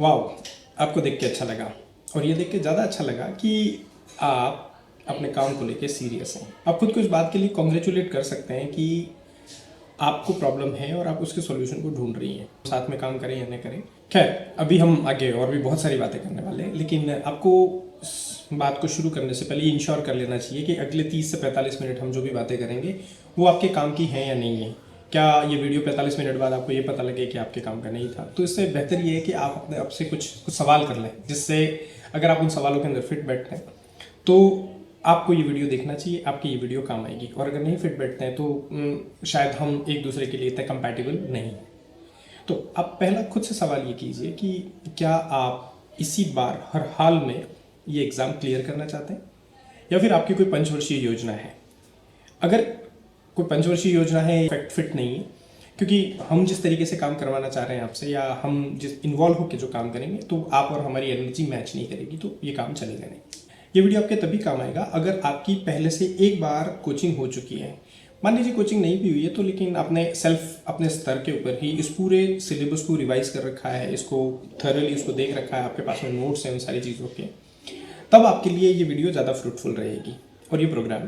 वाह, आपको देख के अच्छा लगा और ये देख के ज़्यादा अच्छा लगा कि आप अपने काम को लेके सीरियस हैं। आप खुद को इस बात के लिए कॉन्ग्रेचुलेट कर सकते हैं कि आपको प्रॉब्लम है और आप उसके सॉल्यूशन को ढूंढ रही हैं। साथ में काम करें या न करें, खैर अभी हम आगे और भी बहुत सारी बातें करने वाले हैं, लेकिन आपको इस बात को शुरू करने से पहले इंश्योर कर लेना चाहिए कि अगले 30 से 45 मिनट हम जो भी बातें करेंगे वो आपके काम की हैं या नहीं है। क्या ये वीडियो 45 मिनट बाद आपको ये पता लगे कि आपके काम का नहीं था, तो इससे बेहतर ये है कि आप अपने आप से कुछ सवाल कर लें, जिससे अगर आप उन सवालों के अंदर फिट बैठते हैं तो आपको ये वीडियो देखना चाहिए, आपकी ये वीडियो काम आएगी। और अगर नहीं फिट बैठते हैं तो शायद हम एक दूसरे के लिए इतने कंपैटिबल नहीं हैं। तो आप पहला खुद से सवाल ये कीजिए कि क्या आप इसी बार हर हाल में ये एग्ज़ाम क्लियर करना चाहते हैं या फिर आपकी कोई पंचवर्षीय योजना है। अगर कोई पंचवर्षीय योजना है, इफेक्ट फिट नहीं है, क्योंकि हम जिस तरीके से काम करवाना चाह रहे हैं आपसे या हम जिस इन्वॉल्व होकर जो काम करेंगे तो आप और हमारी एनर्जी मैच नहीं करेगी, तो ये काम चलेगा नहीं। ये वीडियो आपके तभी काम आएगा अगर आपकी पहले से एक बार कोचिंग हो चुकी है। मान लीजिए कोचिंग नहीं भी हुई है तो लेकिन आपने अपने स्तर के ऊपर ही इस पूरे सिलेबस को रिवाइज कर रखा है, इसको थॉरली उसको देख रखा है, आपके पास में नोट्स हैं उन सारी चीज़ों के, तब आपके लिए ये वीडियो ज़्यादा फ्रूटफुल रहेगी और ये प्रोग्राम।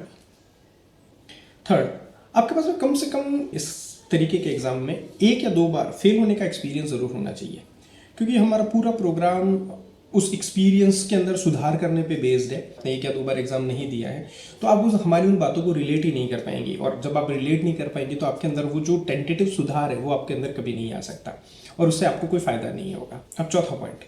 थर्ड, आपके पास में कम से कम इस तरीके के एग्ज़ाम में 1 या 2 बार फेल होने का एक्सपीरियंस ज़रूर होना चाहिए, क्योंकि हमारा पूरा प्रोग्राम उस एक्सपीरियंस के अंदर सुधार करने पे बेस्ड है। 1 या 2 बार एग्जाम नहीं दिया है तो आप उस हमारी उन बातों को रिलेट ही नहीं कर पाएंगे, और जब आप रिलेट नहीं कर पाएंगे तो आपके अंदर वो जो टेंटेटिव सुधार है वो आपके अंदर कभी नहीं आ सकता और उससे आपको कोई फायदा नहीं होगा। अब चौथा पॉइंट,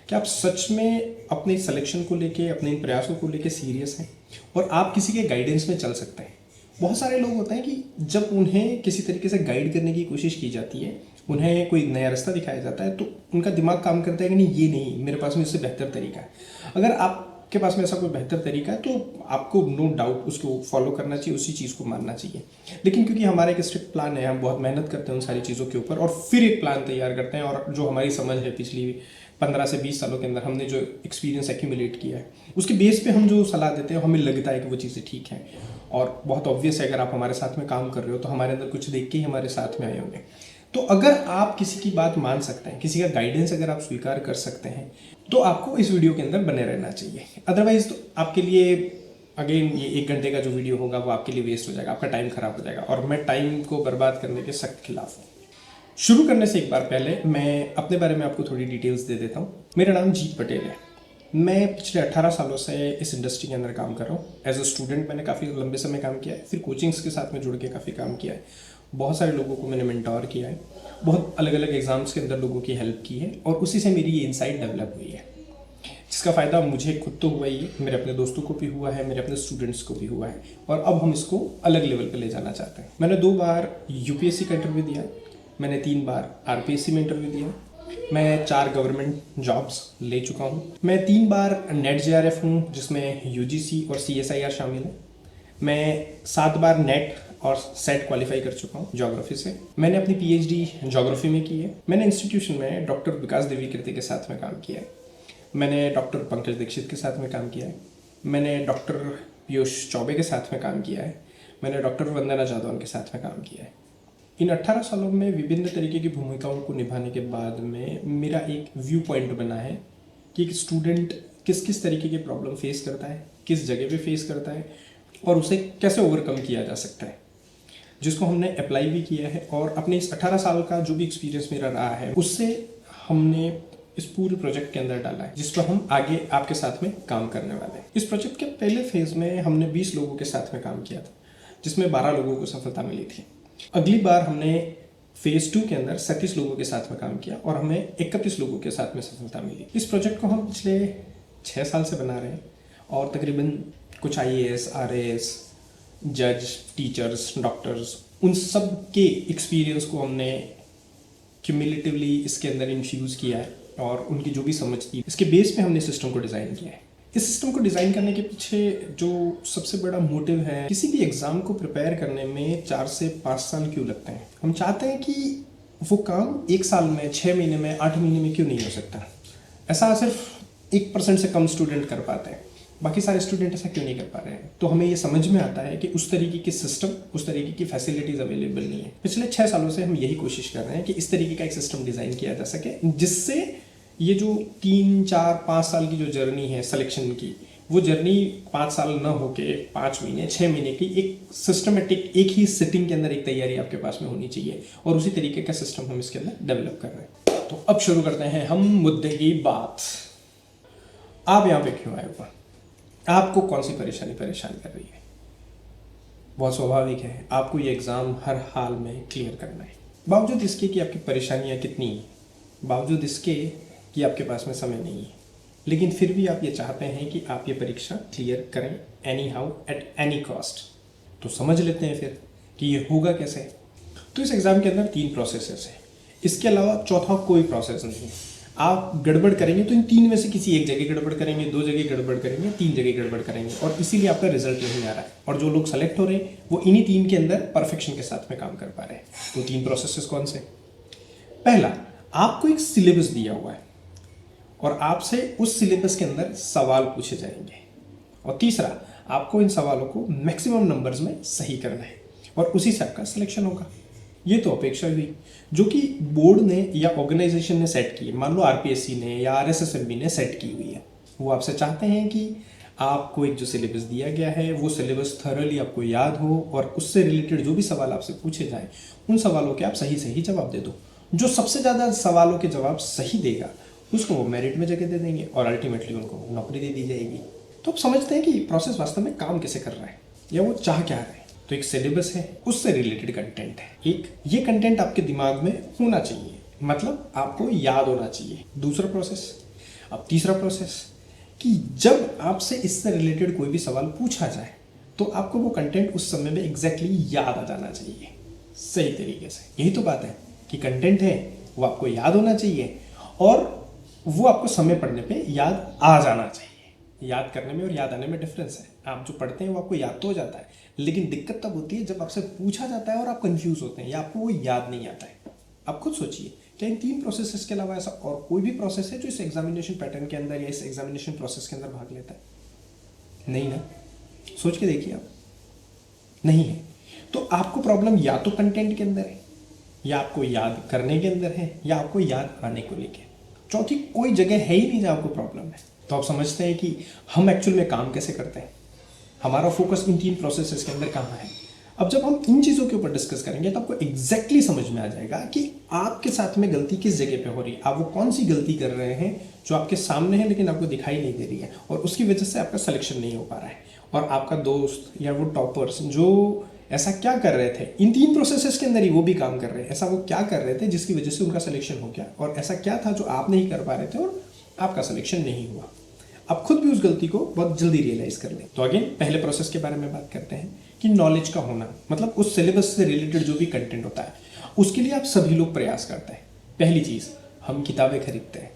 कि आप सच में अपने सिलेक्शन को लेके, अपने इन प्रयासों को लेके सीरियस हैं और आप किसी के गाइडेंस में चल सकते हैं। बहुत सारे लोग होते हैं कि जब उन्हें किसी तरीके से गाइड करने की कोशिश की जाती है, उन्हें कोई नया रास्ता दिखाया जाता है, तो उनका दिमाग काम करता है कि नहीं, ये नहीं, मेरे पास में इससे बेहतर तरीका है। अगर आपके पास में ऐसा कोई बेहतर तरीका है तो आपको नो डाउट उसको फॉलो करना चाहिए, उसी चीज़ को मानना चाहिए। लेकिन क्योंकि हमारा एक स्ट्रिक्ट प्लान है, हम बहुत मेहनत करते हैं उन सारी चीज़ों के ऊपर और फिर एक प्लान तैयार करते हैं, और जो हमारी समझ है पिछली 15 से 20 सालों के अंदर हमने जो एक्सपीरियंस एक्यूमुलेट किया है उसके बेस पे हम जो सलाह देते हैं हमें लगता है कि वो चीज़ें ठीक हैं। और बहुत ऑब्वियस है, अगर आप हमारे साथ में काम कर रहे हो तो हमारे अंदर कुछ देख के ही हमारे साथ में आए होंगे। तो अगर आप किसी की बात मान सकते हैं, किसी का गाइडेंस अगर आप स्वीकार कर सकते हैं, तो आपको इस वीडियो के अंदर बने रहना चाहिए। अदरवाइज तो आपके लिए अगेन ये 1 घंटे का जो वीडियो होगा वो आपके लिए वेस्ट हो जाएगा, आपका टाइम खराब हो जाएगा, और मैं टाइम को बर्बाद करने के सख्त खिलाफ हूँ। शुरू करने से एक बार पहले मैं अपने बारे में आपको थोड़ी डिटेल्स दे देता हूँ। मेरा नाम जीत पटेल है। मैं पिछले 18 सालों से इस इंडस्ट्री के अंदर काम कर रहा हूँ। एज अ स्टूडेंट मैंने काफ़ी लंबे समय काम किया है, फिर कोचिंग्स के साथ में जुड़ के काफ़ी काम किया है, बहुत सारे लोगों को मैंने मेंटोर किया है, बहुत अलग अलग एग्जाम्स के अंदर लोगों की हेल्प की है, और उसी से मेरी ये इंसाइट डेवलप हुई है, जिसका फ़ायदा मुझे खुद तो हुआ ही है, मेरे अपने दोस्तों को भी हुआ है, मेरे अपने स्टूडेंट्स को भी हुआ है, और अब हम इसको अलग लेवल पर ले जाना चाहते हैं। मैंने 2 बार यूपीएससी का इंटरव्यू दिया, मैंने 3 बार आरपीएससी में इंटरव्यू दिया, मैं 4 गवर्नमेंट जॉब्स ले चुका हूँ, मैं 3 बार नेट जेआरएफ हूँ जिसमें यूजीसी और सीएसआईआर शामिल है, मैं 7 बार नेट और सेट क्वालिफाई कर चुका हूँ ज्योग्राफी से, मैंने अपनी पीएचडी ज्योग्राफी में की है, मैंने इंस्टीट्यूशन में डॉक्टर विकास देवी कीर्ति के साथ में काम किया है, मैंने डॉक्टर पंकज दीक्षित के साथ में काम किया है, मैंने डॉक्टर पीयूष चौबे के साथ में काम किया है, मैंने डॉक्टर वंदना जादौन के साथ में काम किया है। इन 18 सालों में विभिन्न तरीके की भूमिकाओं को निभाने के बाद में मेरा एक व्यू पॉइंट बना है कि एक स्टूडेंट किस किस तरीके की प्रॉब्लम फेस करता है, किस जगह पे फेस करता है, और उसे कैसे ओवरकम किया जा सकता है, जिसको हमने अप्लाई भी किया है। और अपने इस 18 साल का जो भी एक्सपीरियंस मेरा रहा है उससे हमने इस पूरे प्रोजेक्ट के अंदर डाला है, जिस पर हम आगे आपके साथ में काम करने वाले हैं। इस प्रोजेक्ट के पहले फेज में हमने 20 लोगों के साथ में काम किया था, जिसमें 12 लोगों को सफलता मिली थी। अगली बार हमने फेज 2 के अंदर 37 लोगों के साथ में काम किया और हमें 31 लोगों के साथ में सफलता मिली। इस प्रोजेक्ट को हम पिछले 6 साल से बना रहे हैं, और तकरीबन कुछ IAS, RAS, जज, टीचर्स, डॉक्टर्स, उन सब के एक्सपीरियंस को हमने क्यूमुलेटिवली इसके अंदर इन्फ्यूज़ किया है, और उनकी जो भी समझ थी इसके बेस पे हमने सिस्टम को डिज़ाइन किया है। इस सिस्टम को डिज़ाइन करने के पीछे जो सबसे बड़ा मोटिव है, किसी भी एग्ज़ाम को प्रिपेयर करने में 4 से 5 साल क्यों लगते हैं। हम चाहते हैं कि वो काम 1 साल में, 6 महीने में, 8 महीने में क्यों नहीं हो सकता। ऐसा सिर्फ 1% से कम स्टूडेंट कर पाते हैं, बाकी सारे स्टूडेंट ऐसा क्यों नहीं कर पा रहे हैं। तो हमें ये समझ में आता है कि उस तरीके के सिस्टम, उस तरीके की फैसिलिटीज़ अवेलेबल नहीं है। पिछले 6 सालों से हम यही कोशिश कर रहे हैं कि इस तरीके का एक सिस्टम डिज़ाइन किया जा सके जिससे ये जो 3 4 5 साल की जो जर्नी है सिलेक्शन की, वो जर्नी 5 साल न होके 5 महीने 6 महीने की एक सिस्टमेटिक एक ही सिटिंग के अंदर एक तैयारी आपके पास में होनी चाहिए, और उसी तरीके का सिस्टम हम इसके अंदर डेवलप कर रहे हैं। तो अब शुरू करते हैं हम मुद्दे की बात। आप यहाँ पे क्यों आए हो? आपको कौन सी परेशानी परेशान कर रही है? बहुत स्वाभाविक है, आपको ये एग्ज़ाम हर हाल में क्लियर करना है, बावजूद इसके कि आपकी परेशानियाँ कितनी हैं, बावजूद इसके कि आपके पास में समय नहीं है, लेकिन फिर भी आप ये चाहते हैं कि आप ये परीक्षा क्लियर करें any how at any cost. तो समझ लेते हैं फिर कि ये होगा कैसे। तो इस एग्ज़ाम के अंदर 3 प्रोसेसेस हैं, इसके अलावा चौथा कोई प्रोसेस नहीं है। आप गड़बड़ करेंगे तो इन 3 में से किसी एक जगह गड़बड़ करेंगे, 2 जगह गड़बड़ करेंगे, 3 जगह गड़बड़ करेंगे, और इसीलिए आपका रिजल्ट नहीं आ रहा है। और जो लोग सेलेक्ट हो रहे हैं वो इन्हीं 3 के अंदर परफेक्शन के साथ में काम कर पा रहे हैं। तो 3 प्रोसेसेस कौन से? पहला, आपको एक सिलेबस दिया हुआ है और आपसे उस सिलेबस के अंदर सवाल पूछे जाएंगे, और तीसरा, आपको इन सवालों को मैक्सिमम नंबर्स में सही करना है और उसी से आपका सिलेक्शन होगा। ये तो अपेक्षा हुई जो कि बोर्ड ने या ऑर्गेनाइजेशन ने सेट की है, मान लो आरपीएससी ने या आरएसएसएमबी ने सेट की हुई है। वो आपसे चाहते हैं कि आपको एक जो सिलेबस दिया गया है वो सिलेबस थॉरली आपको याद हो, और उससे रिलेटेड जो भी सवाल आपसे पूछे जाएं उन सवालों के आप सही सही जवाब दे दो। जो सबसे ज़्यादा सवालों के जवाब सही देगा उसको वो मेरिट में जगह दे देंगे और अल्टीमेटली उनको नौकरी दे दी जाएगी। तो आप समझते हैं कि प्रोसेस वास्तव में काम कैसे कर रहा है या वो चाह क्या रहे हैं। तो एक सिलेबस है, उससे रिलेटेड कंटेंट है, एक ये कंटेंट आपके दिमाग में होना चाहिए, मतलब आपको याद होना चाहिए। दूसरा प्रोसेस। अब तीसरा प्रोसेस कि जब आपसे इससे रिलेटेड कोई भी सवाल पूछा जाए तो आपको वो कंटेंट उस समय में एग्जैक्टली याद आ जाना चाहिए सही तरीके से। यही तो बात है कि कंटेंट है वो आपको याद होना चाहिए और वो आपको समय पढ़ने पे याद आ जाना चाहिए। याद करने में और याद आने में डिफरेंस है। आप जो पढ़ते हैं वो आपको याद तो हो जाता है, लेकिन दिक्कत तब होती है जब आपसे पूछा जाता है और आप कंफ्यूज होते हैं या आपको वो याद नहीं आता है। आप खुद सोचिए, क्या इन 3 प्रोसेसेस के अलावा ऐसा और कोई भी प्रोसेस है जो इस एग्जामिनेशन पैटर्न के अंदर या इस एग्जामिनेशन प्रोसेस के अंदर भाग लेता है? नहीं ना? सोच के देखिए आप, नहीं है। तो आपको प्रॉब्लम या तो कंटेंट के अंदर है, या आपको याद करने के अंदर है, या आपको याद आने को लेके। चौथी कोई जगह है ही नहीं जहाँ आपको प्रॉब्लम है। तो आप समझते हैं कि हम एक्चुअल में काम कैसे करते हैं, हमारा फोकस इन 3 प्रोसेसेस के अंदर कहाँ है। अब जब हम इन चीज़ों के ऊपर डिस्कस करेंगे तो आपको एग्जैक्टली समझ में आ जाएगा कि आपके साथ में गलती किस जगह पे हो रही है, आप वो कौन सी गलती कर रहे हैं जो आपके सामने है लेकिन आपको दिखाई नहीं दे रही है, और उसकी वजह से आपका सिलेक्शन नहीं हो पा रहा है। और आपका दोस्त या वो टॉपर्स जो ऐसा क्या कर रहे थे इन 3 प्रोसेसेस के अंदर ही वो भी काम कर रहे हैं, ऐसा वो क्या कर रहे थे जिसकी वजह से उनका सिलेक्शन हो गया, और ऐसा क्या था जो आप नहीं कर पा रहे थे और आपका सिलेक्शन नहीं हुआ। आप खुद भी उस गलती को बहुत जल्दी रियलाइज कर लें। तो अगेन पहले प्रोसेस के बारे में बात करते हैं कि नॉलेज का होना, मतलब उस सिलेबस से रिलेटेड जो भी कंटेंट होता है उसके लिए आप सभी लोग प्रयास करते हैं। पहली चीज़, हम किताबें खरीदते हैं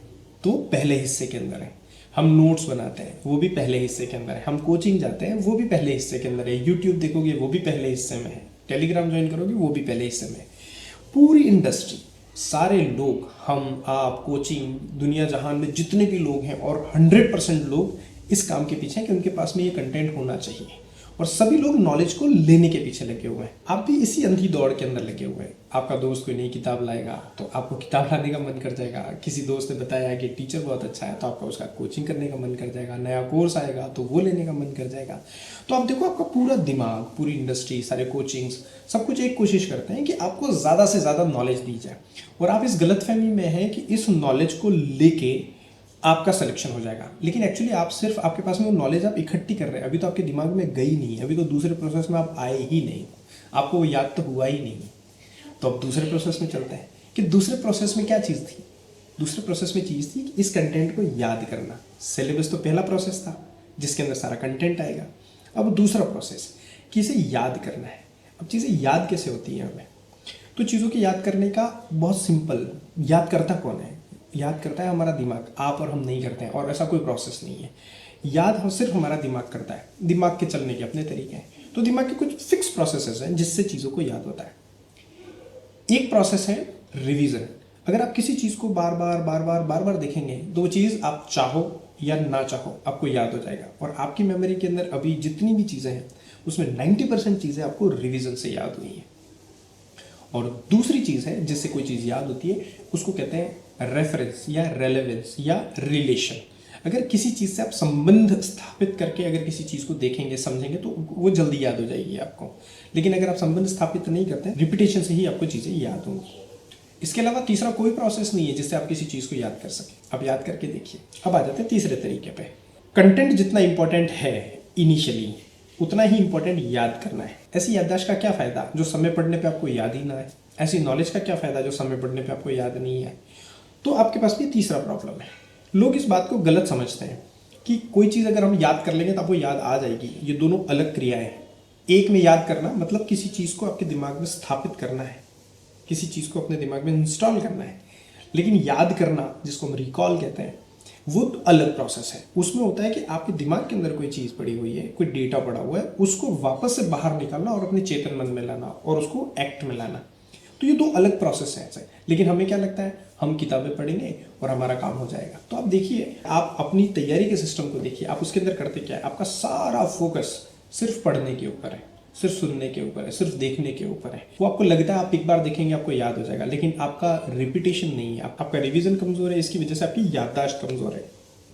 तो पहले हिस्से के अंदर है, हम नोट्स बनाते हैं वो भी पहले हिस्से के अंदर है, हम कोचिंग जाते हैं वो भी पहले हिस्से के अंदर है, यूट्यूब देखोगे वो भी पहले हिस्से में है, टेलीग्राम ज्वाइन करोगे वो भी पहले हिस्से में है। पूरी इंडस्ट्री, सारे लोग, हम, आप, कोचिंग, दुनिया जहान में जितने भी लोग हैं, और 100% लोग इस काम के पीछे हैं कि उनके पास में ये कंटेंट होना चाहिए, और सभी लोग नॉलेज को लेने के पीछे लगे हुए हैं। आप भी इसी अंधी दौड़ के अंदर लगे हुए हैं। आपका दोस्त कोई नई किताब लाएगा तो आपको किताब लाने का मन कर जाएगा, किसी दोस्त ने बताया कि टीचर बहुत अच्छा है तो आपका उसका कोचिंग करने का मन कर जाएगा, नया कोर्स आएगा तो वो लेने का मन कर जाएगा। तो आप देखो, आपका पूरा दिमाग, पूरी इंडस्ट्री, सारे कोचिंग्स, सब कुछ एक कोशिश करते हैं कि आपको ज़्यादा से ज़्यादा नॉलेज दी जाए, और आप इस गलतफहमी में हैं कि इस नॉलेज को लेके आपका सिलेक्शन हो जाएगा। लेकिन एक्चुअली आप सिर्फ, आपके पास में वो नॉलेज आप इकट्ठी कर रहे हैं, अभी तो आपके दिमाग में गई नहीं है, अभी तो दूसरे प्रोसेस में आप आए ही नहीं, आपको वो याद तो हुआ ही नहीं। तो अब दूसरे प्रोसेस में चलते हैं कि दूसरे प्रोसेस में क्या चीज़ थी। दूसरे प्रोसेस में चीज़ थी कि इस कंटेंट को याद करना। सिलेबस तो पहला प्रोसेस था जिसके अंदर सारा कंटेंट आएगा। अब दूसरा प्रोसेस कि इसे याद करना है। अब चीज़ें याद कैसे होती हैं हमें? तो चीज़ों की याद करने का बहुत सिंपल, याद करता कौन है? याद करता है हमारा दिमाग, आप और हम नहीं करते हैं, और ऐसा कोई प्रोसेस नहीं है। याद हम सिर्फ हमारा दिमाग करता है, दिमाग के चलने के अपने तरीके हैं। तो दिमाग के कुछ फिक्स प्रोसेसेस हैं जिससे चीज़ों को याद होता है। एक प्रोसेस है रिवीजन। अगर आप किसी चीज़ को बार बार देखेंगे तो वो चीज़ आप चाहो या ना चाहो आपको याद हो जाएगा, और आपकी मेमोरी के अंदर अभी जितनी भी चीज़ें हैं उसमें 90% चीज़ें आपको रिवीजन से याद हुई हैं। और दूसरी चीज़ है जिससे कोई चीज़ याद होती है, उसको कहते हैं रेफरेंस या रेलेवेंस या रिलेशन। अगर किसी चीज़ से आप संबंध स्थापित करके अगर किसी चीज़ को देखेंगे समझेंगे तो वो जल्दी याद हो जाएगी आपको। लेकिन अगर आप संबंध स्थापित नहीं करते, रिपीटेशन से ही आपको चीज़ें याद होंगी। इसके अलावा तीसरा कोई प्रोसेस नहीं है जिससे आप किसी चीज़ को याद कर सकें। आप याद करके देखिए। अब आ जाते हैं तीसरे तरीके पे। कंटेंट जितना इंपॉर्टेंट है इनिशियली, उतना ही इंपॉर्टेंट याद करना है। ऐसी याददाश्त का क्या फ़ायदा जो समय पढ़ने पे आपको याद ही ना है? ऐसी नॉलेज का क्या फ़ायदा जो समय पढ़ने पे आपको याद नहीं है? तो आपके पास भी तीसरा प्रॉब्लम है। लोग इस बात को गलत समझते हैं कि कोई चीज़ अगर हम याद कर लेंगे तो आपको याद आ जाएगी। ये दोनों अलग क्रियाएं हैं। एक में याद करना मतलब किसी चीज़ को आपके दिमाग में स्थापित करना है, किसी चीज़ को अपने दिमाग में इंस्टॉल करना है। लेकिन याद करना, जिसको हम रिकॉल कहते हैं, वो तो अलग प्रोसेस है। उसमें होता है कि आपके दिमाग के अंदर कोई चीज़ पड़ी हुई है, कोई डेटा पड़ा हुआ है, उसको वापस से बाहर निकालना और अपने चेतन मन में लाना और उसको एक्ट में लाना। तो ये दो अलग प्रोसेस है ऐसे। लेकिन हमें क्या लगता है, हम किताबें पढ़ेंगे और हमारा काम हो जाएगा। तो आप देखिए, आप अपनी तैयारी के सिस्टम को देखिए, आप उसके अंदर करते क्या है। आपका सारा फोकस सिर्फ पढ़ने के ऊपर है, सिर्फ सुनने के ऊपर है, सिर्फ देखने के ऊपर है। वो आपको लगता है आप एक बार देखेंगे आपको याद हो जाएगा, लेकिन आपका रिपीटेशन नहीं है, आपका रिवीजन कमजोर है। इसकी वजह से आपकी याददाश्त कमजोर है।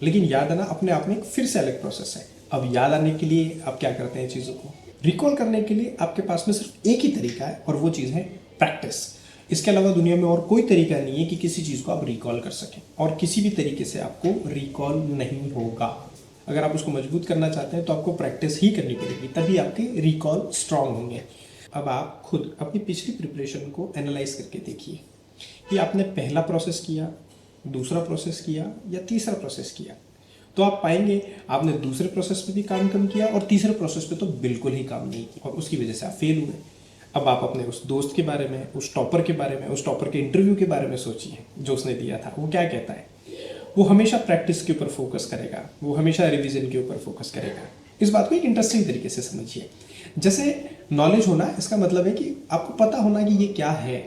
लेकिन याद आना अपने आप में एक फिर से अलग प्रोसेस है। अब याद आने के लिए आप क्या करते हैं, चीज़ों को रिकॉल करने के लिए आपके पास में सिर्फ एक ही तरीका है और वो चीज़ है प्रैक्टिस। इसके अलावा दुनिया में और कोई तरीका नहीं है कि किसी चीज़ को आप रिकॉल कर सकें, और किसी भी तरीके से आपको रिकॉल नहीं होगा। अगर आप उसको मजबूत करना चाहते हैं तो आपको प्रैक्टिस ही करनी पड़ेगी, तभी आपके रिकॉल स्ट्रांग होंगे। अब आप खुद अपनी पिछली प्रिपरेशन को एनालाइज करके देखिए कि आपने पहला प्रोसेस किया, दूसरा प्रोसेस किया या तीसरा प्रोसेस किया। तो आप पाएंगे आपने दूसरे प्रोसेस पे भी काम कम किया और तीसरे प्रोसेस पे तो बिल्कुल ही काम नहीं किया, और उसकी वजह से आप फेल हुए। अब आप अपने उस दोस्त के बारे में, उस टॉपर के बारे में, उस टॉपर के इंटरव्यू के बारे में सोचिए जो उसने दिया था। वो क्या कहता है, वो हमेशा प्रैक्टिस के ऊपर फोकस करेगा, वो हमेशा रिवीजन के ऊपर फोकस करेगा। इस बात को एक इंटरेस्टिंग तरीके से समझिए। जैसे नॉलेज होना, इसका मतलब है कि आपको पता होना कि ये क्या है।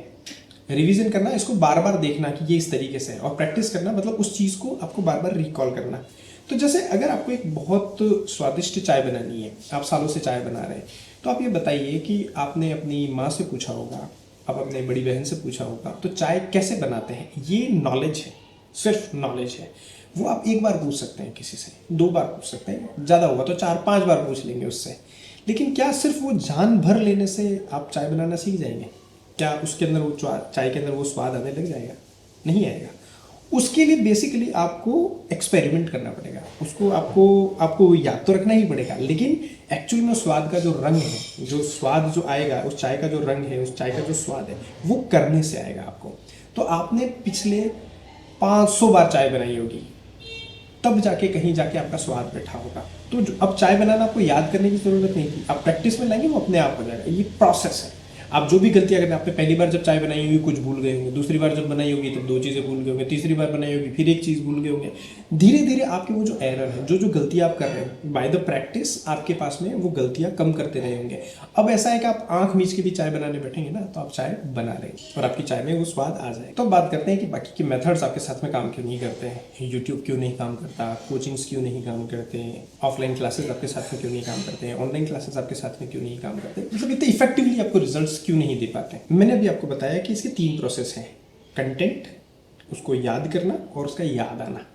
रिवीजन करना, इसको बार बार देखना कि ये इस तरीके से है। और प्रैक्टिस करना मतलब उस चीज़ को आपको बार बार रिकॉल करना। तो जैसे अगर आपको एक बहुत स्वादिष्ट चाय बनानी है, आप सालों से चाय बना रहे हैं, तो आप ये बताइए कि आपने अपनी माँ से पूछा होगा, आप अपने बड़ी बहन से पूछा होगा, तो चाय कैसे बनाते हैं, ये नॉलेज है, सिर्फ नॉलेज है। वो आप एक बार पूछ सकते हैं किसी से, दो बार पूछ सकते हैं, ज़्यादा होगा तो 4-5 बार पूछ लेंगे उससे। लेकिन क्या सिर्फ वो जान भर लेने से आप चाय बनाना सीख जाएंगे? क्या उसके अंदर वो चाय के अंदर वो स्वाद आने लग जाएगा? नहीं आएगा। उसके लिए बेसिकली आपको एक्सपेरिमेंट करना पड़ेगा, उसको आपको याद तो रखना ही पड़ेगा, लेकिन एक्चुअल में स्वाद का जो रंग है, जो स्वाद जो आएगा, उस चाय का जो रंग है, उस चाय का जो स्वाद है, वो करने से आएगा आपको। तो आपने पिछले 500 बार चाय बनाई होगी, तब जाके कहीं जाके आपका स्वाद बैठा होगा। तो अब चाय बनाना आपको याद करने की ज़रूरत नहीं थी, आप प्रैक्टिस में लाएंगे, वो अपने आप हो जाएगा। ये प्रोसेस है। आप जो भी गलतियां करें, आपने पहली बार जब चाय बनाई होगी कुछ भूल गए होंगे, दूसरी बार जब बनाई होगी तब 2 चीज़ें भूल गए होंगे, तीसरी बार बनाई होगी फिर एक चीज़ भूल गए होंगे। धीरे धीरे आपके वो जो एरर है, जो गलतियां आप कर रहे हैं, बाय द प्रैक्टिस आपके पास में वो गलतियां कम करते रहे होंगे। अब ऐसा है कि आप आंख मीच के भी चाय बनाने बैठेंगे ना, तो आप चाय बना रहे हैं और आपकी चाय में वो स्वाद आ जाए। तो अब बात करते हैं कि बाकी के मेथड्स आपके साथ में काम क्यों नहीं करते हैं। यूट्यूब क्यों नहीं काम करता, कोचिंग्स क्यों नहीं काम करते हैं, ऑफलाइन क्लासेस आपके साथ में क्यों नहीं काम करते हैं, ऑनलाइन क्लासेस आपके साथ में क्यों नहीं काम करते, मतलब इतने इफेक्टिवली आपको रिजल्ट्स क्यों नहीं दे पाते। मैंने अभी आपको बताया कि इसके 3 प्रोसेस हैं, कंटेंट, उसको याद करना और उसका याद आना।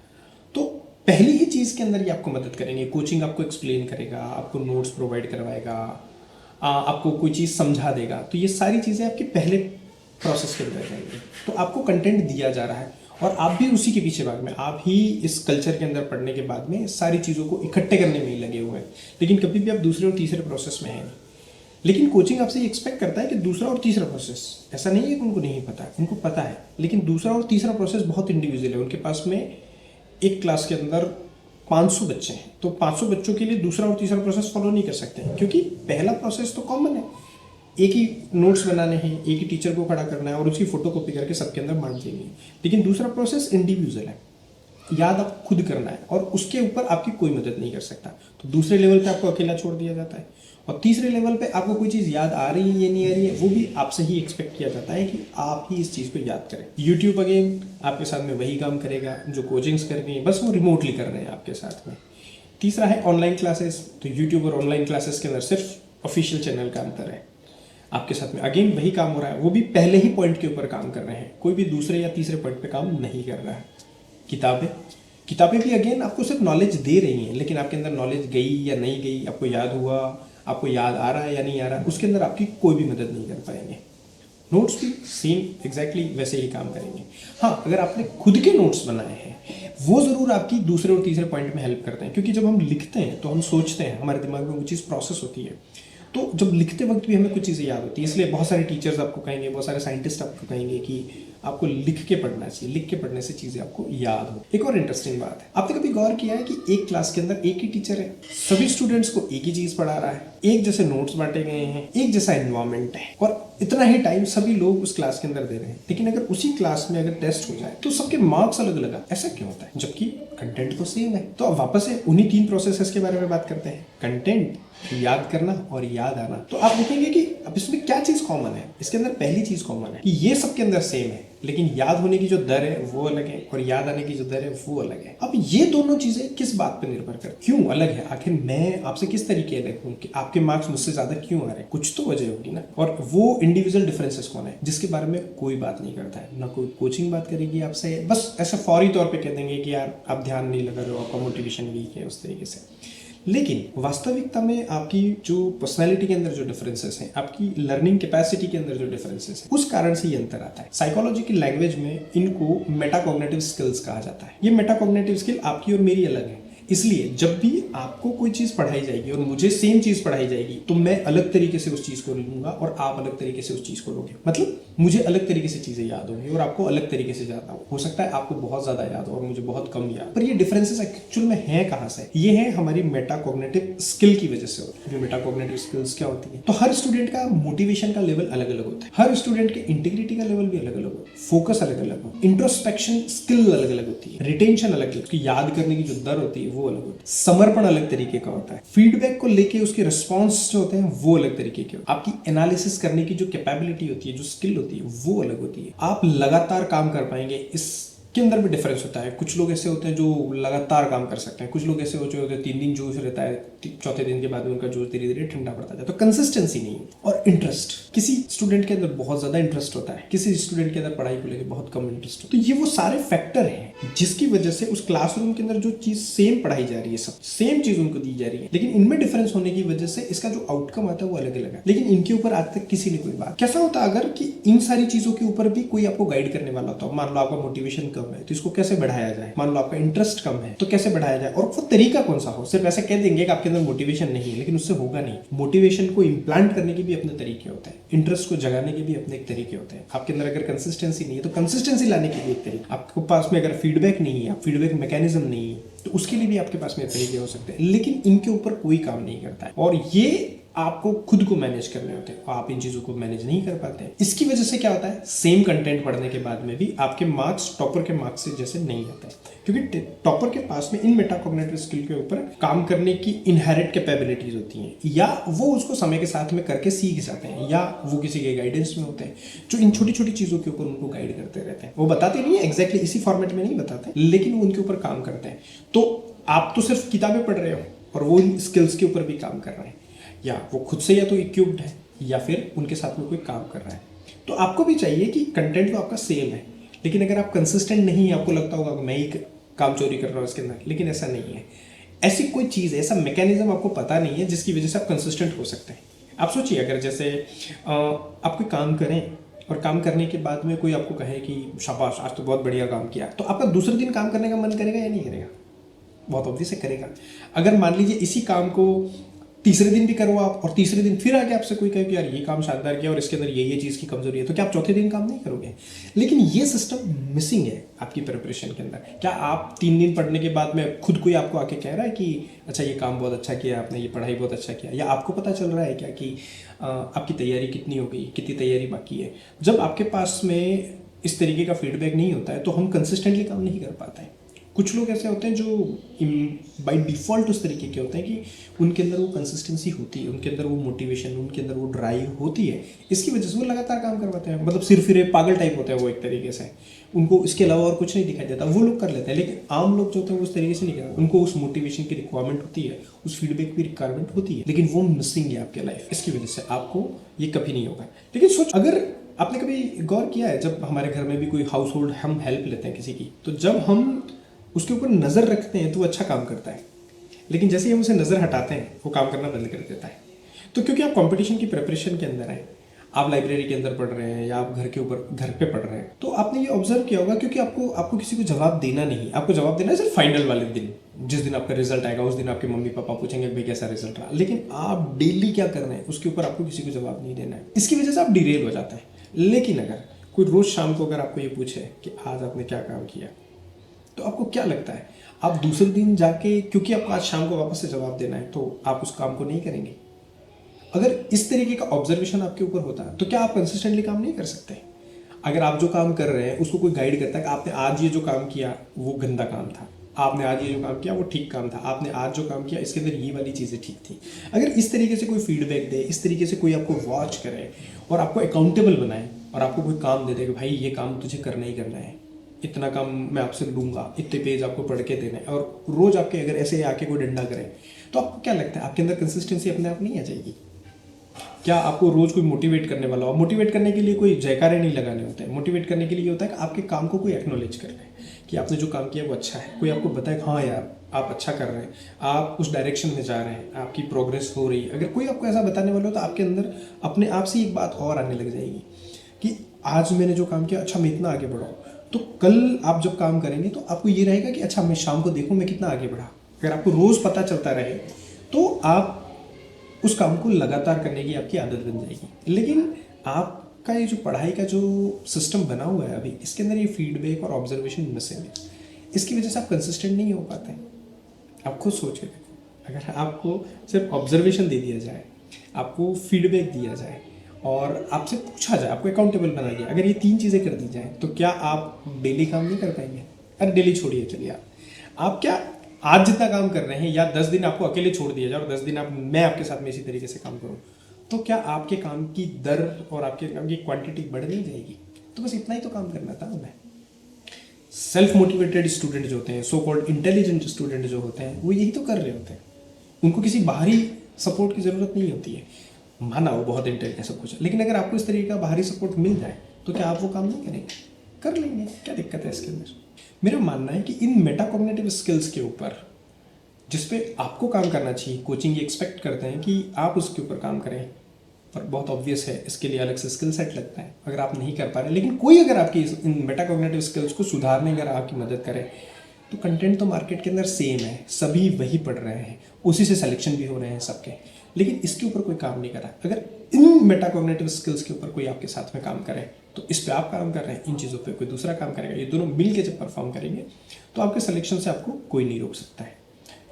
तो पहली ही चीज़ के अंदर ये आपको मदद करेंगे। कोचिंग आपको एक्सप्लेन करेगा, आपको नोट्स प्रोवाइड करवाएगा, आपको कोई चीज़ समझा देगा। तो ये सारी चीज़ें आपके पहले प्रोसेस के अंदर जाएंगी। तो आपको कंटेंट दिया जा रहा है और आप भी उसी के पीछे भाग में, आप ही इस कल्चर के अंदर पढ़ने के बाद में सारी चीज़ों को इकट्ठे करने में ही लगे हुए हैं, लेकिन कभी भी आप दूसरे और तीसरे प्रोसेस में हैं नहीं। लेकिन कोचिंग आपसे ये एक्सपेक्ट करता है कि दूसरा और तीसरा प्रोसेस, ऐसा नहीं है कि उनको नहीं पता है, उनको पता है, लेकिन दूसरा और तीसरा प्रोसेस बहुत इंडिविजुअल है। उनके पास में एक क्लास के अंदर 500 बच्चे हैं, तो 500 बच्चों के लिए दूसरा और तीसरा प्रोसेस फॉलो नहीं कर सकते हैं, क्योंकि पहला प्रोसेस तो कॉमन है, एक ही नोट्स बनाने हैं, एक ही टीचर को खड़ा करना है और उसकी फोटो कॉपी करके सबके अंदर बांट देंगे। लेकिन दूसरा प्रोसेस इंडिविजुअल है, याद आप खुद करना है और उसके ऊपर आपकी कोई मदद नहीं कर सकता। तो दूसरे लेवल पे आपको अकेला छोड़ दिया जाता है, और तीसरे लेवल पे आपको कोई चीज़ याद आ रही है या नहीं आ रही है, वो भी आपसे ही एक्सपेक्ट किया जाता है कि आप ही इस चीज़ को याद करें। यूट्यूब अगेन आपके साथ में वही काम करेगा जो कोचिंग्स कर रही हैं, बस वो रिमोटली कर रहे हैं आपके साथ में। तीसरा है ऑनलाइन क्लासेस। तो यूट्यूब और ऑनलाइन क्लासेस के अंदर सिर्फ ऑफिशियल चैनल का अंतर है। आपके साथ में अगेन वही काम हो रहा है, वो भी पहले ही पॉइंट के ऊपर काम कर रहे हैं, कोई भी दूसरे या तीसरे पॉइंट पे काम नहीं कर रहा है। किताबें किताबें भी अगेन आपको सिर्फ नॉलेज दे रही हैं, लेकिन आपके अंदर नॉलेज गई या नहीं गई, आपको याद हुआ, आपको याद आ रहा है या नहीं आ रहा है, उसके अंदर आपकी कोई भी मदद नहीं कर पाएंगे। नोट्स भी सेम एग्जैक्टली वैसे ही काम करेंगे। हाँ, अगर आपने खुद के नोट्स बनाए हैं वो ज़रूर आपकी दूसरे और तीसरे पॉइंट में हेल्प करते हैं, क्योंकि जब हम लिखते हैं तो हम सोचते हैं, हमारे दिमाग में वो चीज़ प्रोसेस होती है, तो जब लिखते वक्त भी हमें कुछ चीज़ें याद होती है। इसलिए बहुत सारे टीचर्स आपको कहेंगे, बहुत सारे साइंटिस्ट आपको कहेंगे कि आपको लिख के पढ़ना चाहिए, लिख के पढ़ने से चीज़ें आपको याद हो। एक और इंटरेस्टिंग बात है, आपने कभी गौर किया है कि एक क्लास के अंदर एक ही टीचर है, सभी स्टूडेंट्स को एक ही चीज़ पढ़ा रहा है, एक जैसे नोट्स बांटे गए हैं, एक जैसा एनवायरमेंट है और इतना ही टाइम सभी लोग उस क्लास के अंदर दे रहे हैं, लेकिन अगर उसी क्लास में अगर टेस्ट हो जाए तो सबके मार्क्स अलग अलग आए। ऐसा क्यों होता है जबकि कंटेंट तो सेम है? तो अब वापस से उन्हीं 3 प्रोसेसेस के बारे में बात करते हैं, कंटेंट, याद करना और याद आना। तो आप देखेंगे कि अब इसमें क्या चीज़ कॉमन है। इसके अंदर पहली चीज़ कॉमन है कि ये सबके अंदर सेम है, लेकिन याद होने की जो दर है वो अलग है और याद आने की जो दर है वो अलग है। अब ये दोनों चीज़ें किस बात पर निर्भर कर, क्यों अलग है? आखिर मैं आपसे किस तरीके अलग हूँ कि आपके मार्क्स मुझसे ज़्यादा क्यों आ रहे हैं? कुछ तो वजह होगी ना। और वो इंडिविजुअल डिफरेंसेस कौन है जिसके बारे में कोई बात नहीं करता है, ना कोई कोचिंग बात करेगी आपसे, बस ऐसे फौरी तौर पे कह देंगे कि यार आप ध्यान नहीं लगा रहे हो, आपका मोटिवेशन वीक है, उस तरीके से। लेकिन वास्तविकता में आपकी जो पर्सनैलिटी के अंदर जो डिफरेंसेस हैं, आपकी लर्निंग कैपेसिटी के अंदर जो डिफरेंसेस हैं, उस कारण से ये अंतर आता है। साइकोलॉजी की लैंग्वेज में इनको मेटाकॉग्निटिव स्किल्स कहा जाता है। ये मेटाकॉग्निटिव स्किल आपकी और मेरी अलग है, इसलिए जब भी आपको कोई चीज़ पढ़ाई जाएगी और मुझे सेम चीज़ पढ़ाई जाएगी तो मैं अलग तरीके से उस चीज़ को लूँगा और आप अलग तरीके से उस चीज़ को लोगे। मतलब मुझे अलग तरीके से चीज़ें याद होंगी और आपको अलग तरीके से याद हो सकता है आपको बहुत ज़्यादा याद हो और मुझे बहुत कम याद। पर ये डिफरेंसेस एक्चुअल में है कहाँ से? ये है हमारी मेटाकॉग्निटिव स्किल की वजह से होती है। मेटाकॉग्निटिव स्किल्स क्या होती है? तो हर स्टूडेंट का मोटिवेशन का लेवल अलग अलग होता है, हर स्टूडेंट के इंटीग्रिटी का लेवल भी अलग अलग होता है, फोकस अलग अलग होता है, इंट्रोस्पेक्शन स्किल अलग अलग होती है, रिटेंशन अलग अलग, याद करने की जो दर होती है वो अलग होती है, समर्पण अलग तरीके का होता है, फीडबैक को लेके उसके रिस्पॉन्स जो होते हैं वो अलग तरीके के, आपकी एनालिसिस करने की जो कैपेबिलिटी होती है, जो स्किल होती है वो अलग होती है। आप लगातार काम कर पाएंगे, इस के अंदर भी डिफरेंस होता है। कुछ लोग ऐसे होते हैं जो लगातार काम कर सकते हैं, कुछ लोग ऐसे होते हैं 3 दिन जोश रहता है, चौथे दिन के बाद में उनका जोश धीरे धीरे ठंडा पड़ता जाता है। तो कंसिस्टेंसी नहीं है। और इंटरेस्ट, किसी स्टूडेंट के अंदर बहुत ज्यादा इंटरेस्ट होता है, किसी स्टूडेंट के अंदर पढ़ाई को लेकर बहुत कम इंटरेस्ट होता है। तो ये वो सारे फैक्टर हैं जिसकी वजह से उस क्लासरूम के अंदर जो चीज सेम पढ़ाई जा रही है, सब सेम चीज उनको दी जा रही है, लेकिन इनमें डिफरेंस होने की वजह से इसका जो आउटकम आता है वो अलग अलग है। लेकिन इनके ऊपर आज तक किसी ने कोई बात, कैसा होता अगर कि इन सारी चीजों के ऊपर भी कोई आपको गाइड करने वाला होता। मान लो आपका मोटिवेशन कम है तो इसको कैसे बढ़ाया जाए, मान लो आपका इंटरेस्ट कम है तो कैसे बढ़ाया जाए, और वो तरीका कौन सा हो। सिर्फ ऐसे कह देंगे कि आपके अंदर मोटिवेशन नहीं है, लेकिन उससे होगा नहीं। मोटिवेशन को इम्प्लांट करने के भी अपने तरीके होते हैं, इंटरेस्ट को जगाने के भी अपने एक तरीके होते हैं। आपके अंदर अगर कंसिस्टेंसी नहीं है तो कंसिस्टेंसी लाने के भी एक तरीका, आपके पास में अगर फीडबैक नहीं है, फीडबैक मैकेनिज्म नहीं है, तो उसके लिए भी आपके पास में तरीके हो सकते हैं, लेकिन इनके ऊपर कोई काम नहीं करता है और ये आपको खुद को मैनेज करने होते हैं। आप इन चीजों को मैनेज नहीं कर पाते हैं। इसकी वजह से क्या होता है, सेम कंटेंट पढ़ने के बाद में भी आपके मार्क्स टॉपर के मार्क्स से जैसे नहीं आते, क्योंकि टॉपर के पास में इन मेटाकॉग्निटिव स्किल के ऊपर काम करने की इनहेरिट कैपेबिलिटीज होती हैं, या वो उसको समय के साथ में करके सीख जाते हैं, या वो किसी के गाइडेंस में होते हैं जो इन छोटी छोटी चीजों के ऊपर उनको गाइड करते रहते हैं। वो बताते नहीं है एग्जैक्टली इसी फॉर्मेट में नहीं बताते, लेकिन वो उनके ऊपर काम करते हैं। तो आप तो सिर्फ किताबें पढ़ रहे हो और वो इन स्किल्स के ऊपर भी काम कर रहे हैं, या वो खुद से या तो इक्विप्ड है या फिर उनके साथ में कोई काम कर रहा है। तो आपको भी चाहिए कि कंटेंट तो आपका सेम है, लेकिन अगर आप कंसिस्टेंट नहीं है, आपको लगता होगा कि मैं ही काम चोरी कर रहा हूँ इसके अंदर, लेकिन ऐसा नहीं है। ऐसी कोई चीज़, ऐसा मैकेनिज्म आपको पता नहीं है जिसकी वजह से आप कंसिस्टेंट हो सकते हैं। आप सोचिए, अगर जैसे आप कोई काम करें और काम करने के बाद में कोई आपको कहे कि शाबाश आज तो बहुत बढ़िया काम किया, तो आपका दूसरे दिन काम करने का मन करेगा या नहीं करेगा? बहुत ऑब्वियस से करेगा। अगर मान लीजिए इसी काम को तीसरे दिन भी करो आप और तीसरे दिन फिर आके आपसे कोई कहे कि यार ये काम शानदार किया और इसके अंदर ये चीज़ की कमजोरी है, तो क्या आप चौथे दिन काम नहीं करोगे? लेकिन ये सिस्टम मिसिंग है आपकी प्रिपरेशन के अंदर। क्या आप 3 दिन पढ़ने के बाद में खुद कोई आपको आके कह रहा है कि अच्छा ये काम बहुत अच्छा किया आपने, ये पढ़ाई बहुत अच्छा किया, या आपको पता चल रहा है क्या कि आपकी तैयारी कितनी हो गई, कितनी तैयारी बाकी है? जब आपके पास में इस तरीके का फीडबैक नहीं होता है तो हम कंसिस्टेंटली काम नहीं कर पाते हैं। कुछ लोग ऐसे होते हैं जो बाय डिफ़ॉल्ट उस तरीके के होते हैं कि उनके अंदर वो कंसिस्टेंसी होती है, उनके अंदर वो मोटिवेशन, उनके अंदर वो ड्राइव होती है, इसकी वजह से वो लगातार काम करवाते हैं। मतलब सिरफिरे पागल टाइप होते हैं वो एक तरीके से, उनको इसके अलावा और कुछ नहीं दिखाई देता, वो लोग कर लेते हैं। लेकिन आम लोग जो होते हैं वो उस तरीके से नहीं करते, उनको उस मोटिवेशन की रिक्वायरमेंट होती है, उस फीडबैक की रिक्वायरमेंट होती है, लेकिन वो मिसिंग है आपके लाइफ, इसकी वजह से आपको ये कभी नहीं होगा। लेकिन सोच, अगर आपने कभी गौर किया है, जब हमारे घर में भी कोई हाउस होल्ड हम हेल्प लेते हैं किसी की, तो जब हम उसके ऊपर नज़र रखते हैं तो वो अच्छा काम करता है, लेकिन जैसे ही हम उसे नज़र हटाते हैं वो काम करना बंद कर देता है। तो क्योंकि आप कंपटीशन की प्रिपरेशन के अंदर हैं, आप लाइब्रेरी के अंदर पढ़ रहे हैं या आप घर पे पढ़ रहे हैं, तो आपने ये ऑब्जर्व किया होगा, क्योंकि आपको किसी को जवाब देना नहीं, आपको जवाब देना है सिर्फ फाइनल वाले दिन, जिस दिन आपका रिजल्ट आएगा उस दिन आपके मम्मी पापा पूछेंगे भाई कैसा रिजल्ट रहा। लेकिन आप डेली क्या कर रहे हैं उसके ऊपर आपको किसी को जवाब नहीं देना है, इसकी वजह से आप डिरेल हो जाते हैं। लेकिन अगर कोई रोज शाम को अगर आपको ये पूछे कि आज आपने क्या काम किया, तो आपको क्या लगता है, आप दूसरे दिन जाके, क्योंकि आपको आज शाम को वापस से जवाब देना है, तो आप उस काम को नहीं करेंगे? अगर इस तरीके का ऑब्जर्वेशन आपके ऊपर होता है तो क्या आप कंसिस्टेंटली काम नहीं कर सकते? अगर आप जो काम कर रहे हैं उसको कोई गाइड करता है कि आपने आज ये जो काम किया वो गंदा काम था, आपने आज ये जो काम किया वो ठीक काम था, आपने आज जो काम किया इसके अंदर ये वाली चीज़ें ठीक थी, अगर इस तरीके से कोई फीडबैक दे, इस तरीके से कोई आपको वॉच करे और आपको अकाउंटेबल बनाए और आपको कोई काम दे दे कि भाई ये काम तुझे करना ही करना है, इतना काम मैं आपसे लूँगा, इतने पेज आपको पढ़ के देना है, और रोज़ आपके अगर ऐसे आके कोई डंडा करे, तो आपको क्या लगता है आपके अंदर कंसिस्टेंसी अपने आप नहीं आ जाएगी? क्या आपको रोज कोई मोटिवेट करने वाला हो? मोटिवेट करने के लिए कोई जयकारे नहीं लगाने होते हैं, मोटिवेट करने के लिए होता है कि आपके काम को कोई एक्नॉलेज कर रहे हैं कि आपने जो काम किया वो अच्छा है, कोई आपको बताए हाँ यार आप अच्छा कर रहे हैं, आप उस डायरेक्शन में जा रहे हैं, आपकी प्रोग्रेस हो रही है। अगर कोई आपको ऐसा बताने वाला हो तो आपके अंदर अपने आप से एक बात और आने लग जाएगी कि आज मैंने जो काम किया, अच्छा मैं इतना आगे बढ़ाऊँ। तो कल आप जब काम करेंगे तो आपको ये रहेगा कि अच्छा मैं शाम को देखूँ मैं कितना आगे बढ़ा। अगर आपको रोज़ पता चलता रहे तो आप उस काम को लगातार करने की आपकी आदत बन जाएगी। लेकिन आपका ये जो पढ़ाई का जो सिस्टम बना हुआ है अभी, इसके अंदर ये फीडबैक और ऑब्जर्वेशन मिसिंग है, इसकी वजह से आप कंसिस्टेंट नहीं हो पाते। आप खुद सोच के देखो, अगर आपको सिर्फ ऑब्जर्वेशन दे दिया जाए, आपको फीडबैक दिया जाए और आपसे पूछा जाए, आपको अकाउंटेबल बना दिया, अगर ये तीन चीज़ें कर दी जाएँ तो क्या आप डेली काम नहीं कर पाएंगे? अरे डेली छोड़िए, चलिए आप क्या आज जितना काम कर रहे हैं या 10 दिन आपको अकेले छोड़ दिया जाए और 10 दिन मैं आपके साथ में इसी तरीके से काम करूं, तो क्या आपके काम की दर और आपके काम की क्वांटिटी बढ़ नहीं जाएगी? तो बस इतना ही तो काम करना था हमें। सेल्फ मोटिवेटेड स्टूडेंट जो होते हैं, सो कॉल्ड इंटेलिजेंट स्टूडेंट जो होते हैं, वो यही तो कर रहे होते हैं। उनको किसी बाहरी सपोर्ट की ज़रूरत नहीं होती है। माना वो बहुत इंटेलिजेंट सब कुछ है, लेकिन अगर आपको इस तरीके का बाहरी सपोर्ट मिल जाए तो क्या आप वो काम नहीं करेंगे? कर लेंगे, क्या दिक्कत है इसके अंदर? मेरा मानना है कि इन मेटाकॉग्निटिव स्किल्स के ऊपर जिस पे आपको काम करना चाहिए, कोचिंग ये एक्सपेक्ट करते हैं कि आप उसके ऊपर काम करें, पर बहुत ऑब्वियस है इसके लिए अलग से स्किल सेट लगता है अगर आप नहीं कर पा रहे। लेकिन कोई अगर आपकी इन मेटाकॉग्निटिव स्किल्स को सुधारने अगर आपकी मदद करे तो कंटेंट तो मार्केट के अंदर सेम है, सभी वही पढ़ रहे हैं, उसी से सिलेक्शन भी हो रहे हैं सबके, लेकिन इसके ऊपर कोई काम नहीं कर रहा। अगर इन मेटाकॉग्निटिव स्किल्स के ऊपर कोई आपके साथ में काम करे तो इस पे आप काम कर रहे हैं, इन चीज़ों पे कोई दूसरा काम करेगा, ये दोनों मिल के जब परफॉर्म करेंगे तो आपके सिलेक्शन से आपको कोई नहीं रोक सकता है,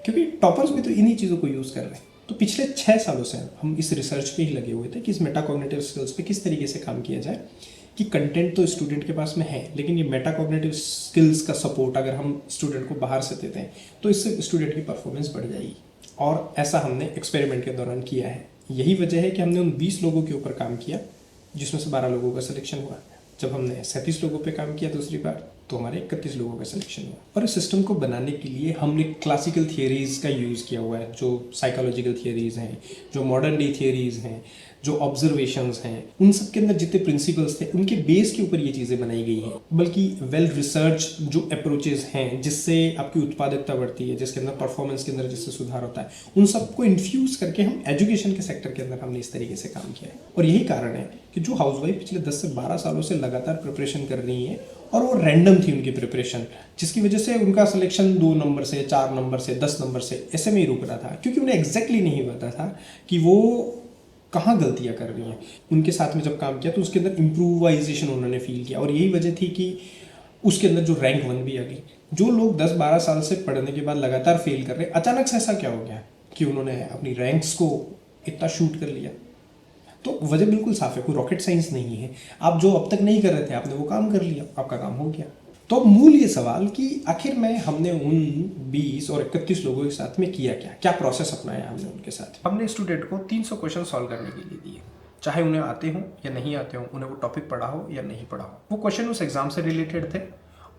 क्योंकि टॉपर्स भी तो इन्हीं चीज़ों को यूज़ कर रहे हैं। तो पिछले 6 सालों से हम इस रिसर्च पे ही लगे हुए थे कि इस मेटाकॉग्निटिव स्किल्स पे किस तरीके से काम किया जाए कि कंटेंट तो स्टूडेंट के पास में है, लेकिन ये मेटाकॉग्निटिव स्किल्स का सपोर्ट अगर हम स्टूडेंट को बाहर से देते हैं तो इससे स्टूडेंट की परफॉर्मेंस बढ़ जाएगी। और ऐसा हमने एक्सपेरिमेंट के दौरान किया है। यही वजह है कि हमने उन 20 लोगों के ऊपर काम किया जिसमें से 12 लोगों का सिलेक्शन हुआ। जब हमने 37 लोगों पे काम किया दूसरी बार तो हमारे 31 लोगों का सिलेक्शन हुआ। और इस सिस्टम को बनाने के लिए हमने क्लासिकल थियरीज़ का यूज़ किया हुआ है, जो साइकोलॉजिकल थियरीज़ हैं, जो मॉडर्न डे थियरीज़ हैं, जो ऑब्जर्वेशंस हैं, उन सब के अंदर जितने प्रिंसिपल्स थे उनके बेस के ऊपर ये चीज़ें बनाई गई हैं। बल्कि वेल रिसर्च जो अप्रोचेस हैं जिससे आपकी उत्पादकता बढ़ती है, जिसके अंदर परफॉर्मेंस के अंदर जिससे सुधार होता है, उन सबको इन्फ्यूज़ करके हम एजुकेशन के सेक्टर के अंदर हमने इस तरीके से काम किया है। और यही कारण है कि जो हाउसवाइफ पिछले 10 से 12 सालों से लगातार प्रिपरेशन कर रही हैं और वो रैंडम थी उनकी प्रिपरेशन, जिसकी वजह से उनका सिलेक्शन 2 नंबर से, 4 नंबर से, 10 नंबर से ऐसे में ही रुक रहा था, क्योंकि उन्हें एग्जैक्टली नहीं पता था कि वो कहाँ गलतियाँ कर रही हैं। उनके साथ में जब काम किया तो उसके अंदर इम्प्रूवाइजेशन उन्होंने फील किया और यही वजह थी कि उसके अंदर जो रैंक 1 भी आ गई। जो लोग 10-12 साल से पढ़ने के बाद लगातार फेल कर रहे, अचानक से ऐसा क्या हो गया कि उन्होंने अपनी रैंक्स को इतना शूट कर लिया? तो वजह बिल्कुल साफ है, कोई रॉकेट साइंस नहीं है। आप जो अब तक नहीं कर रहे थे आपने वो काम कर लिया, आपका काम हो गया। तो मूल ये सवाल कि आखिर में हमने उन 20 और 31 लोगों के साथ में किया क्या, क्या प्रोसेस अपनाया हमने उनके साथ। हमने स्टूडेंट को 300 क्वेश्चन सॉल्व करने के लिए दिए, चाहे उन्हें आते हों या नहीं आते हों, उन्हें वो टॉपिक पढ़ा हो या नहीं पढ़ा हो। वो क्वेश्चन उस एग्जाम से रिलेटेड थे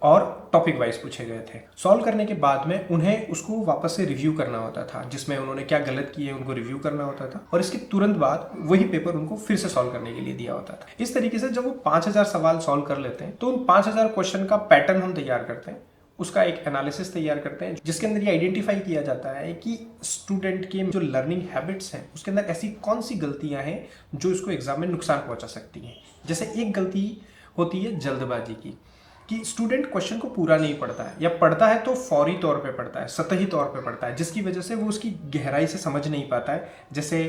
और टॉपिक वाइज पूछे गए थे। सॉल्व करने के बाद में उन्हें उसको वापस से रिव्यू करना होता था, जिसमें उन्होंने क्या गलत किए उनको रिव्यू करना होता था, और इसके तुरंत बाद वही पेपर उनको फिर से सॉल्व करने के लिए दिया होता था। इस तरीके से जब वो 5000 सवाल सॉल्व कर लेते हैं तो उन 5000 क्वेश्चन का पैटर्न हम तैयार करते हैं, उसका एक एनालिसिस तैयार करते हैं, जिसके अंदर ये आइडेंटिफाई किया जाता है कि स्टूडेंट के जो लर्निंग हैबिट्स हैं उसके अंदर ऐसी कौन सी गलतियां हैं जो इसको एग्जाम में नुकसान पहुंचा सकती हैं। जैसे एक गलती होती है जल्दबाजी की, कि स्टूडेंट क्वेश्चन को पूरा नहीं पढ़ता है, या पढ़ता है तो फौरी तौर पे पढ़ता है, सतही तौर पे पढ़ता है, जिसकी वजह से वो उसकी गहराई से समझ नहीं पाता है। जैसे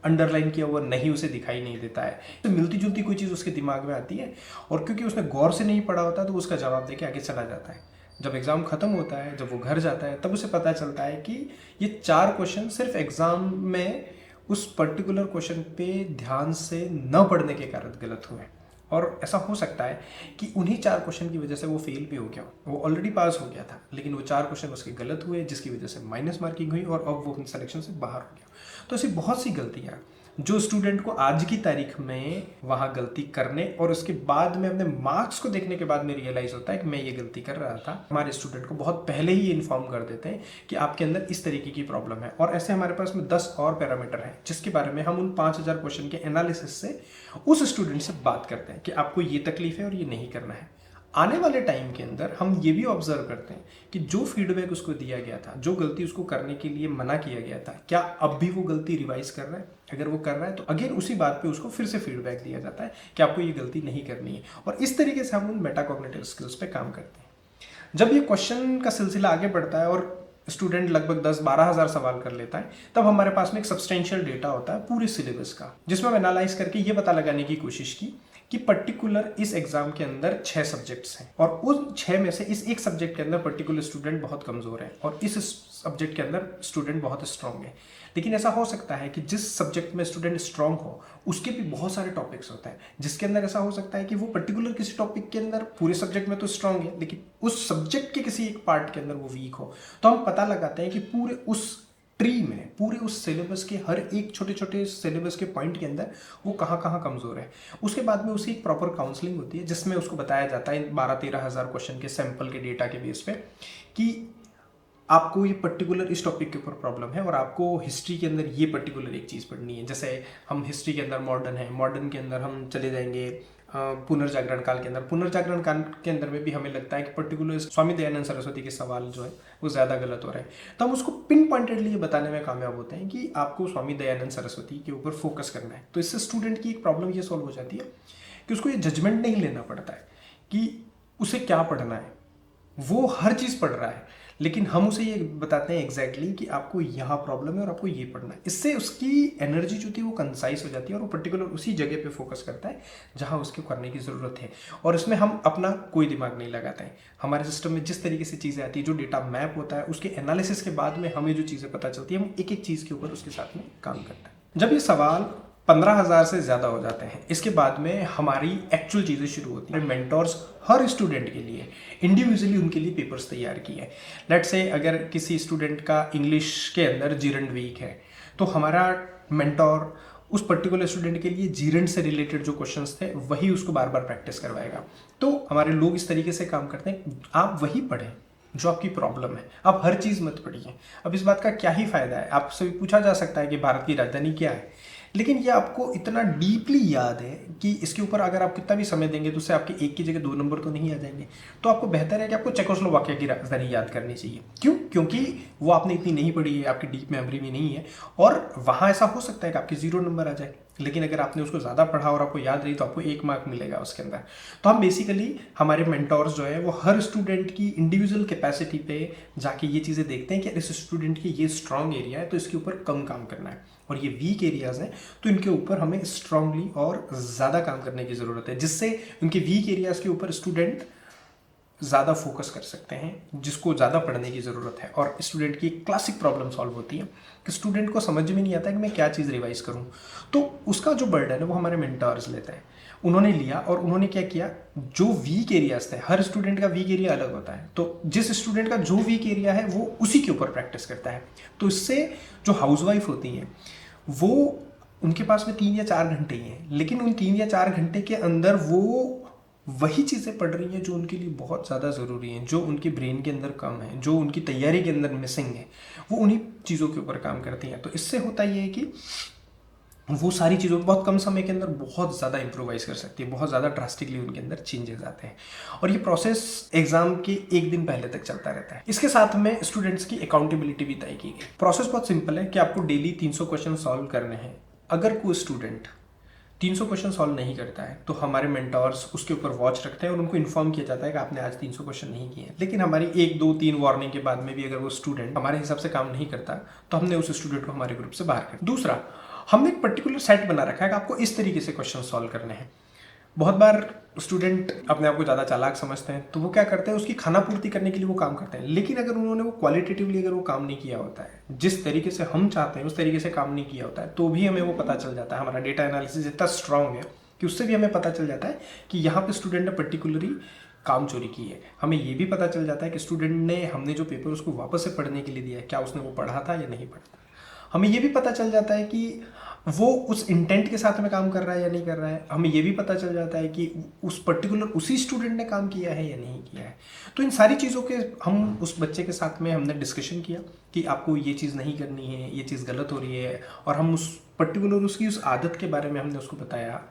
अंडरलाइन किया हुआ नहीं उसे दिखाई नहीं देता है, तो मिलती जुलती कोई चीज़ उसके दिमाग में आती है और क्योंकि उसने गौर से नहीं पढ़ा होता तो उसका जवाब दे के आगे चला जाता है। जब एग्ज़ाम ख़त्म होता है, जब वो घर जाता है, तब उसे पता चलता है कि ये 4 क्वेश्चन सिर्फ एग्ज़ाम में उस पर्टिकुलर क्वेश्चन पे ध्यान से न पढ़ने के कारण गलत हुए। और ऐसा हो सकता है कि उन्हीं 4 क्वेश्चन की वजह से वो फेल भी हो गया, वो ऑलरेडी पास हो गया था, लेकिन वो 4 क्वेश्चन उसके गलत हुए, जिसकी वजह से माइनस मार्किंग हुई और अब वो अपने सिलेक्शन से बाहर हो गया। तो ऐसी बहुत सी गलतियाँ जो स्टूडेंट को आज की तारीख में वहाँ गलती करने और उसके बाद में अपने मार्क्स को देखने के बाद में रियलाइज़ होता है कि मैं ये गलती कर रहा था। हमारे स्टूडेंट को बहुत पहले ही इन्फॉर्म कर देते हैं कि आपके अंदर इस तरीके की प्रॉब्लम है, और ऐसे हमारे पास में 10 और पैरामीटर हैं जिसके बारे में हम उन 5000 क्वेश्चन के एनालिसिस से उस स्टूडेंट से बात करते हैं कि आपको ये तकलीफ है और ये नहीं करना है। आने वाले टाइम के अंदर हम ये भी ऑब्जर्व करते हैं कि जो फीडबैक उसको दिया गया था, जो गलती उसको करने के लिए मना किया गया था, क्या अब भी वो गलती रिवाइज कर रहा है। अगर वो कर रहा है तो अगेन उसी बात पे उसको फिर से फीडबैक दिया जाता है कि आपको ये गलती नहीं करनी है, और इस तरीके से हम उन मेटाकॉग्निटिव स्किल्स पे काम करते हैं। जब ये क्वेश्चन का सिलसिला आगे बढ़ता है और स्टूडेंट लगभग 10-12 हज़ार सवाल कर लेता है, तब हमारे पास में एक सब्सटेंशियल डेटा होता है पूरे सिलेबस का, जिसमें हम एनालाइज करके ये पता लगाने की कोशिश की कि पर्टिकुलर इस एग्जाम के अंदर 6 सब्जेक्ट्स हैं और उन 6 में से इस एक सब्जेक्ट के अंदर पर्टिकुलर स्टूडेंट बहुत कमजोर है और इस सब्जेक्ट के अंदर स्टूडेंट बहुत स्ट्रांग है। लेकिन ऐसा हो सकता है कि जिस सब्जेक्ट में स्टूडेंट स्ट्रांग हो उसके भी बहुत सारे टॉपिक्स होते हैं, जिसके अंदर ऐसा हो सकता है कि वो पर्टिकुलर किसी टॉपिक के अंदर पूरे सब्जेक्ट में तो स्ट्रांग है लेकिन उस सब्जेक्ट के किसी एक पार्ट के अंदर वो वीक हो। तो हम पता लगाते हैं कि पूरे उस ट्री में, पूरे उस सिलेबस के हर एक छोटे छोटे सिलेबस के पॉइंट के अंदर वो कहाँ कहाँ कमज़ोर है। उसके बाद में उसी एक प्रॉपर काउंसलिंग होती है जिसमें उसको बताया जाता है 12-13 हज़ार क्वेश्चन के सैंपल के डेटा के बेस पे कि आपको ये पर्टिकुलर इस टॉपिक के ऊपर प्रॉब्लम है और आपको हिस्ट्री के अंदर ये पर्टिकुलर एक चीज़ पढ़नी है। जैसे हम हिस्ट्री के अंदर मॉडर्न है, मॉडर्न के अंदर हम चले जाएंगे पुनर्जागरण काल के अंदर। पुनर्जागरण काल के अंदर में भी हमें लगता है कि पर्टिकुलर स्वामी दयानंद सरस्वती के सवाल जो है वो ज़्यादा गलत हो रहे हैं, तो हम उसको पिन पॉइंटेडली ये बताने में कामयाब होते हैं कि आपको स्वामी दयानंद सरस्वती के ऊपर फोकस करना है। तो इससे स्टूडेंट की एक प्रॉब्लम ये सॉल्व हो जाती है कि उसको ये जजमेंट नहीं लेना पड़ता है कि उसे क्या पढ़ना है, वो हर चीज़ पढ़ रहा है लेकिन हम उसे ये बताते हैं एग्जैक्टली कि आपको यहाँ प्रॉब्लम है और आपको ये पढ़ना है। इससे उसकी एनर्जी जो थी वो कंसाइज हो जाती है और वो पर्टिकुलर उसी जगह पे फोकस करता है जहाँ उसको करने की ज़रूरत है, और इसमें हम अपना कोई दिमाग नहीं लगाते हैं। हमारे सिस्टम में जिस तरीके से चीज़ें आती है, जो डेटा मैप होता है, उसके एनालिसिस के बाद में हमें जो चीज़ें पता चलती है, हम एक एक चीज़ के ऊपर उसके साथ में काम करते हैं। जब ये सवाल 15,000 से ज़्यादा हो जाते हैं, इसके बाद में हमारी एक्चुअल चीज़ें शुरू होती हैं। मेंटोर्स हर स्टूडेंट के लिए इंडिविजुअली उनके लिए पेपर्स तैयार किए हैं। लेट्स से अगर किसी स्टूडेंट का इंग्लिश के अंदर जीरंड वीक है तो हमारा मेंटोर उस पर्टिकुलर स्टूडेंट के लिए जीरंड से रिलेटेड जो क्वेश्चंस थे वही उसको बार बार प्रैक्टिस करवाएगा। तो हमारे लोग इस तरीके से काम करते हैं, आप वही पढ़ें जो आपकी प्रॉब्लम है, आप हर चीज़ मत पढ़िए। अब इस बात का क्या ही फायदा है, आपसे पूछा जा सकता है कि भारत की राजधानी क्या है, लेकिन ये आपको इतना डीपली याद है कि इसके ऊपर अगर आप कितना भी समय देंगे तो उससे आपके एक की जगह 2 नंबर तो नहीं आ जाएंगे। तो आपको बेहतर है कि आपको चेकोस्लोवाकिया की राजधानी याद करनी चाहिए। क्यों? क्योंकि वो आपने इतनी नहीं पढ़ी है, आपकी डीप मेमोरी में नहीं है, और वहाँ ऐसा हो सकता है कि आपके 0 नंबर आ जाए। लेकिन अगर आपने उसको ज़्यादा पढ़ा और आपको याद रही तो आपको 1 मार्क मिलेगा उसके अंदर। तो हम बेसिकली हमारे मेंटोर्स जो है वो हर स्टूडेंट की इंडिविजुअल कैपेसिटी पे जाके ये चीज़ें देखते हैं कि इस स्टूडेंट की ये स्ट्रॉन्ग एरिया है तो इसके ऊपर कम काम करना है, और ये वीक एरियाज हैं तो इनके ऊपर हमें स्ट्रांगली और ज़्यादा काम करने की ज़रूरत है, जिससे उनके वीक एरियाज़ के ऊपर स्टूडेंट ज़्यादा फोकस कर सकते हैं, जिसको ज़्यादा पढ़ने की ज़रूरत है। और स्टूडेंट की क्लासिक प्रॉब्लम सॉल्व होती है कि स्टूडेंट को समझ में नहीं आता कि मैं क्या चीज़ रिवाइज करूं, तो उसका जो बर्डन है वो हमारे मेंटर्स लेते हैं। उन्होंने लिया और उन्होंने क्या किया, जो वीक एरियाज थे, हर स्टूडेंट का वीक एरिया अलग होता है, तो जिस स्टूडेंट का जो वीक एरिया है वो उसी के ऊपर प्रैक्टिस करता है। तो इससे जो हाउसवाइफ होती हैं वो, उनके पास में 3 या 4 घंटे ही हैं, लेकिन उन 3 या 4 घंटे के अंदर वो वही चीज़ें पढ़ रही हैं जो उनके लिए बहुत ज़्यादा ज़रूरी हैं, जो उनके ब्रेन के अंदर कम है, जो उनकी तैयारी के अंदर मिसिंग है, वो उन्हीं चीज़ों के ऊपर काम करती हैं। तो इससे होता ये है कि वो सारी चीज़ों को बहुत कम समय के अंदर बहुत ज़्यादा इम्प्रोवाइज कर सकती है, बहुत ज़्यादा ड्रास्टिकली उनके अंदर चेंजेस आते हैं। और ये प्रोसेस एग्जाम के एक दिन पहले तक चलता रहता है। इसके साथ में स्टूडेंट्स की अकाउंटेबिलिटी भी तय की गई। प्रोसेस बहुत सिंपल है कि आपको डेली 300 क्वेश्चन सॉल्व करने हैं। अगर कोई स्टूडेंट 300 क्वेश्चन सॉल्व नहीं करता है तो हमारे मेंटर्स उसके ऊपर वॉच रखते हैं और उनको इन्फॉर्म किया जाता है कि आपने आज 300 क्वेश्चन नहीं किए हैं। लेकिन हमारी 1, 2, 3 वार्निंग के बाद में भी अगर वो स्टूडेंट हमारे हिसाब से काम नहीं करता तो हमने उस स्टूडेंट को हमारे ग्रुप से बाहर कर। दूसरा, हमने एक पर्टिकुलर सेट बना रखा है कि आपको इस तरीके से क्वेश्चन सॉल्व करने हैं। बहुत बार स्टूडेंट अपने आप को ज़्यादा चालाक समझते हैं तो वो क्या करते हैं, उसकी खाना पूर्ति करने के लिए वो काम करते हैं, लेकिन अगर उन्होंने वो क्वालिटेटिवली अगर वो काम नहीं किया होता है, जिस तरीके से हम चाहते हैं उस तरीके से काम नहीं किया होता है, तो भी हमें वो पता चल जाता है। हमारा डेटा एनालिसिस इतना स्ट्रांग है कि उससे भी हमें पता चल जाता है कि यहाँ पे स्टूडेंट ने पर्टिकुलरली काम चोरी की है। हमें ये भी पता चल जाता है कि स्टूडेंट ने, हमने जो पेपर उसको वापस से पढ़ने के लिए दिया है, क्या उसने वो पढ़ा था या नहीं पढ़ा था। हमें ये भी पता चल जाता है कि वो उस इंटेंट के साथ में काम कर रहा है या नहीं कर रहा है। हमें ये भी पता चल जाता है कि उस पर्टिकुलर उसी स्टूडेंट ने काम किया है या नहीं किया है। तो इन सारी चीज़ों के हम उस बच्चे के साथ में हमने डिस्कशन किया कि आपको ये चीज़ नहीं करनी है, ये चीज़ गलत हो रही है, और हम उस पर्टिकुलर उसकी उस आदत के बारे में हमने उसको बताया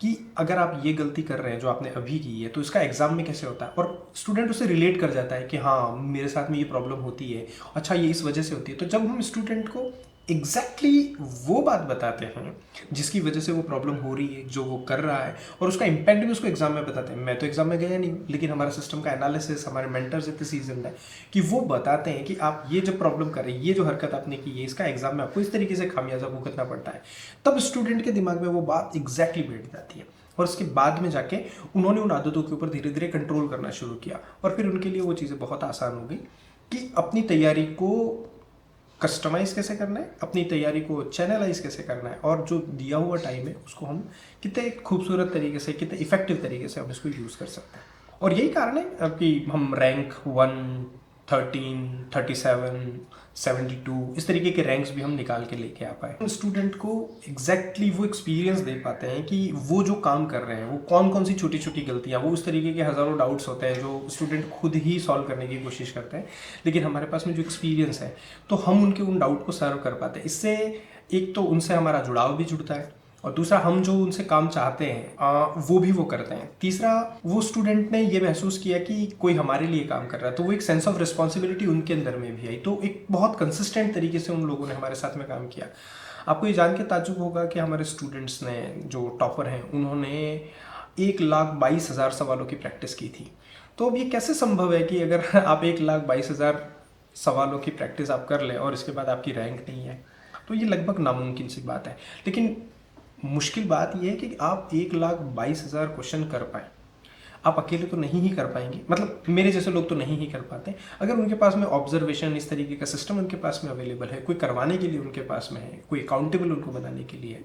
कि अगर आप ये गलती कर रहे हैं जो आपने अभी की है तो इसका एग्जाम में कैसे होता है। और स्टूडेंट उससे रिलेट कर जाता है कि हाँ, मेरे साथ में ये प्रॉब्लम होती है, अच्छा ये इस वजह से होती है। तो जब हम स्टूडेंट को एग्जैक्टली वो बात बताते हैं जिसकी वजह से वो प्रॉब्लम हो रही है, जो वो कर रहा है, और उसका इम्पैक्ट भी उसको एग्जाम में बताते हैं। मैं तो एग्जाम में गया नहीं, लेकिन हमारा सिस्टम का एनालिसिस, हमारे मेंटर्स इतने सीजन्ड है कि वो बताते हैं कि आप ये जो प्रॉब्लम कर रहे हैं, ये जो हरकत आपने की है, इसका एग्जाम में आपको इस तरीके से खामियाजा भुगतना पड़ता है। तब स्टूडेंट के दिमाग में वो बात एग्जैक्टली बैठ जाती है, और उसके बाद में जाके उन्होंने उन आदतों के ऊपर धीरे धीरे कंट्रोल करना शुरू किया, और फिर उनके लिए वो चीज़ें बहुत आसान हो गई कि अपनी तैयारी को कस्टमाइज़ कैसे करना है, अपनी तैयारी को चैनलाइज कैसे करना है, और जो दिया हुआ टाइम है उसको हम कितने खूबसूरत तरीके से, कितने इफेक्टिव तरीके से हम इसको यूज़ कर सकते हैं। और यही कारण है कि हम रैंक 1, 13, 37, 72 इस तरीके के रैंक्स भी हम निकाल के लेके आ पाए। स्टूडेंट को एग्जैक्टली वो एक्सपीरियंस दे पाते हैं कि वो जो काम कर रहे हैं वो कौन कौन सी छोटी छोटी गलतियां, वो उस तरीके के हज़ारों डाउट्स होते हैं जो स्टूडेंट खुद ही सॉल्व करने की कोशिश करते हैं, लेकिन हमारे पास में जो एक्सपीरियंस है तो हम उनके उन डाउट को सर्व कर पाते हैं। इससे एक तो उनसे हमारा जुड़ाव भी जुड़ता है, और दूसरा हम जो उनसे काम चाहते हैं वो भी वो करते हैं। तीसरा, वो स्टूडेंट ने ये महसूस किया कि कोई हमारे लिए काम कर रहा है, तो वो एक सेंस ऑफ रिस्पॉन्सिबिलिटी उनके अंदर में भी आई। तो एक बहुत कंसिस्टेंट तरीके से उन लोगों ने हमारे साथ में काम किया। आपको ये जान के ताज्जुब होगा कि हमारे स्टूडेंट्स ने, जो टॉपर हैं, उन्होंने 1,22,000 सवालों की प्रैक्टिस की थी। तो अब ये कैसे संभव है कि अगर आप 1,22,000 सवालों की प्रैक्टिस आप कर लें और इसके बाद आपकी रैंक नहीं है, तो ये लगभग नामुमकिन सी बात है। लेकिन मुश्किल बात यह है कि आप 1,22,000 क्वेश्चन कर पाए। आप अकेले तो नहीं ही कर पाएंगे, मतलब मेरे जैसे लोग तो नहीं ही कर पाते। अगर उनके पास में ऑब्जर्वेशन, इस तरीके का सिस्टम उनके पास में अवेलेबल है, कोई करवाने के लिए उनके पास में है, कोई अकाउंटेबल उनको बनाने के लिए है,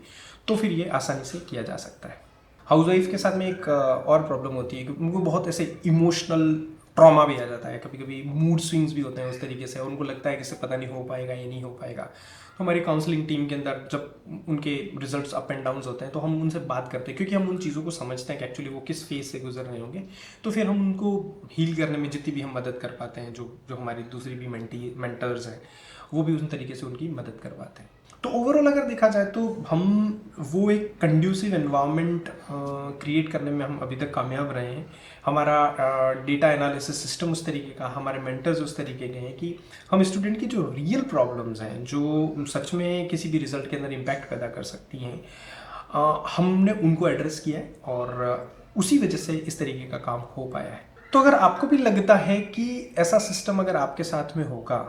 तो फिर ये आसानी से किया जा सकता है। हाउसवाइफ के साथ में एक और प्रॉब्लम होती है कि उनको बहुत ऐसे इमोशनल ट्रॉमा भी आ जाता है, कभी कभी मूड स्विंग्स भी होते हैं उस तरीके से, उनको लगता है कि इससे पता नहीं हो पाएगा या नहीं हो पाएगा। तो हमारी काउंसलिंग टीम के अंदर जब उनके रिजल्ट्स अप एंड डाउन्स होते हैं तो हम उनसे बात करते हैं, क्योंकि हम उन चीज़ों को समझते हैं कि एक्चुअली वो किस फेज से गुजर रहे होंगे। तो फिर हम उनको हील करने में जितनी भी हम मदद कर पाते हैं, जो हमारी दूसरी भी मेंटर्स हैं, वो भी उस तरीके से उनकी मदद करवाते हैं। तो ओवरऑल अगर देखा जाए तो हम वो एक कंड्यूसिव एनवायरनमेंट क्रिएट करने में हम अभी तक कामयाब रहे हैं। हमारा डेटा एनालिसिस सिस्टम उस तरीके का, हमारे मेंटर्स उस तरीके के हैं कि हम स्टूडेंट की जो रियल प्रॉब्लम्स हैं, जो सच में किसी भी रिजल्ट के अंदर इम्पैक्ट पैदा कर सकती हैं, हमने उनको एड्रेस किया है, और उसी वजह से इस तरीके का काम हो पाया है। तो अगर आपको भी लगता है कि ऐसा सिस्टम अगर आपके साथ में होगा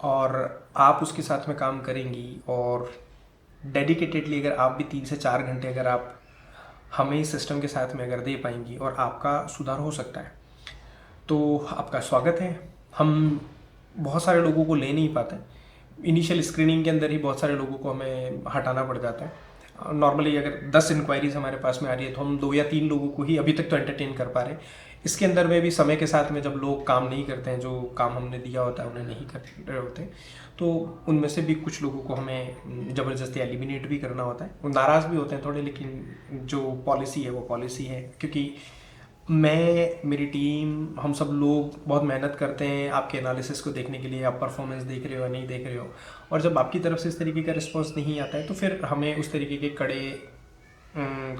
और आप उसके साथ में काम करेंगी, और डेडिकेटेडली अगर आप भी 3 से 4 घंटे अगर आप हमें इस सिस्टम के साथ में अगर दे पाएंगी और आपका सुधार हो सकता है, तो आपका स्वागत है। हम बहुत सारे लोगों को ले नहीं पाते, इनिशियल स्क्रीनिंग के अंदर ही बहुत सारे लोगों को हमें हटाना पड़ जाता है। नॉर्मली अगर 10 इंक्वायरीज हमारे पास में आ रही है तो हम 2 या 3 लोगों को ही अभी तक तो एंटरटेन कर पा रहे हैं। इसके अंदर में भी समय के साथ में जब लोग काम नहीं करते हैं, जो काम हमने दिया होता है उन्हें नहीं कर रहे होते, तो उनमें से भी कुछ लोगों को हमें ज़बरदस्ती एलिमिनेट भी करना होता है। वो नाराज़ भी होते हैं थोड़े, लेकिन जो पॉलिसी है वो पॉलिसी है। क्योंकि मैं, मेरी टीम, हम सब लोग बहुत मेहनत करते हैं आपके एनालिसिस को देखने के लिए, आप परफॉर्मेंस देख रहे हो या नहीं देख रहे हो, और जब आपकी तरफ से इस तरीके का रिस्पॉन्स नहीं आता है तो फिर हमें उस तरीके के कड़े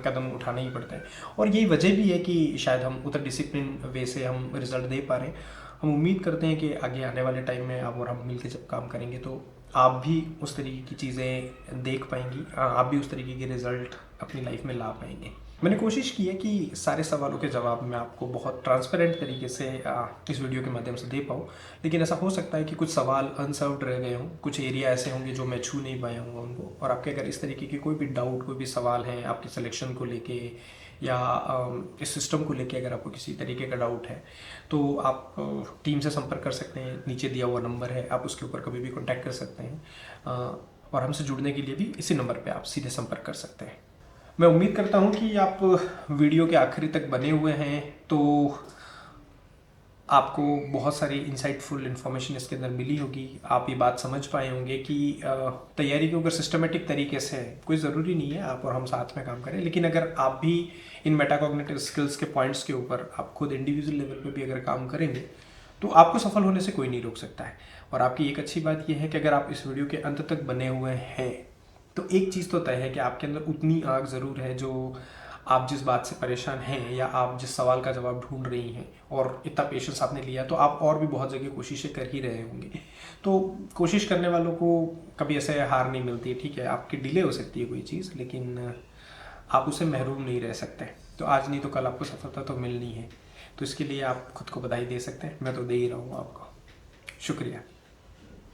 कदम उठाना ही पड़ता है। और यही वजह भी है कि शायद हम उतना डिसिप्लिन वे से हम रिज़ल्ट दे पा रहे हैं। हम उम्मीद करते हैं कि आगे आने वाले टाइम में आप और हम मिलकर जब काम करेंगे तो आप भी उस तरीके की चीज़ें देख पाएंगी, आप भी उस तरीके के रिज़ल्ट अपनी लाइफ में ला पाएंगे। मैंने कोशिश की है कि सारे सवालों के जवाब मैं आपको बहुत ट्रांसपेरेंट तरीके से इस वीडियो के माध्यम से दे पाऊँ, लेकिन ऐसा हो सकता है कि कुछ सवाल अनसर्व्ड रह गए हों, कुछ एरिया ऐसे होंगे जो मैं छू नहीं पाया हूँ उनको। और आपके अगर इस तरीके के कोई भी डाउट, कोई भी सवाल हैं आपके सिलेक्शन को लेके या इस सिस्टम को लेके, अगर आपको किसी तरीके का डाउट है तो आप टीम से संपर्क कर सकते हैं। नीचे दिया हुआ नंबर है, आप उसके ऊपर कभी भी कॉन्टैक्ट कर सकते हैं, और हमसे जुड़ने के लिए भी इसी नंबर पर आप सीधे संपर्क कर सकते हैं। मैं उम्मीद करता हूँ कि आप वीडियो के आखिरी तक बने हुए हैं तो आपको बहुत सारी इंसाइटफुल इन्फॉर्मेशन इसके अंदर मिली होगी। आप ये बात समझ पाए होंगे कि तैयारी के ऊपर सिस्टमेटिक तरीके से कोई ज़रूरी नहीं है आप और हम साथ में काम करें, लेकिन अगर आप भी इन मेटाकॉग्निटिव स्किल्स के पॉइंट्स के ऊपर आप खुद इंडिविजुअल लेवल पे भी अगर काम करेंगे तो आपको सफल होने से कोई नहीं रोक सकता है। और आपकी एक अच्छी बात यह है कि अगर आप इस वीडियो के अंत तक बने हुए हैं तो एक चीज़ तो तय है कि आपके अंदर उतनी आग ज़रूर है, जो आप जिस बात से परेशान हैं या आप जिस सवाल का जवाब ढूंढ रही हैं और इतना पेशेंस आपने लिया, तो आप और भी बहुत जगह कोशिशें कर ही रहे होंगे। तो कोशिश करने वालों को कभी ऐसे हार नहीं मिलती है। ठीक है, आपकी डिले हो सकती है कोई चीज़, लेकिन आप उसे महरूम नहीं रह सकते। तो आज नहीं तो कल आपको सफलता तो मिलनी है, तो इसके लिए आप खुद को बधाई दे सकते हैं। मैं तो दे ही रहा हूँ आपको। शुक्रिया।